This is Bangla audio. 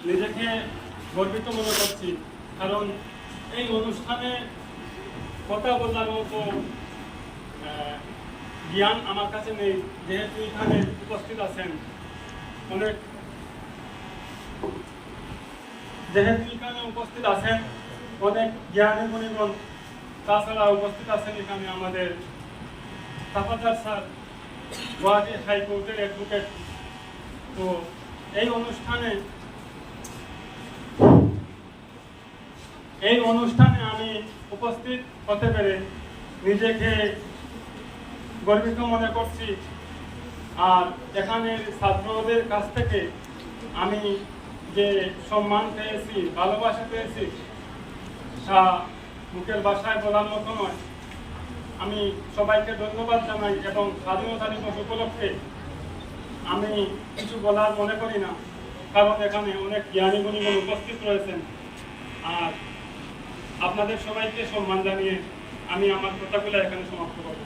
নিজেকে গর্বিত মনে করছি, কারণ এই অনুষ্ঠানে কথা বলার মতো জ্ঞান আমার কাছে নেই। যেহেতু এখানে উপস্থিত আছেন অনেক জ্ঞানী গুণীগণ, তাছাড়া উপস্থিত আছেন এখানে আমাদের তাফাদার স্যার, গুয়াহাটি হাইকোর্টের অ্যাডভোকেট। তো এই অনুষ্ঠানে আমি উপস্থিত হতে পেরে নিজেকে গর্বিত মনে করছি। আর এখানের ছাত্রদের কাছ থেকে আমি যে সম্মান পেয়েছি, ভালোবাসা পেয়েছি, তা মুখের ভাষায় বলার মতো নয়। আমি সবাইকে ধন্যবাদ জানাই এবং স্বাধীনতা দিবস উপলক্ষে আমি কিছু বলার মনে করি না, কারণ এখানে অনেক জ্ঞানী গুণীগণ উপস্থিত রয়েছেন। আর আপনাদের সবাইকে সম্মান জানিয়ে আমি আমার কথাগুলো এখানে সমাপ্ত করব।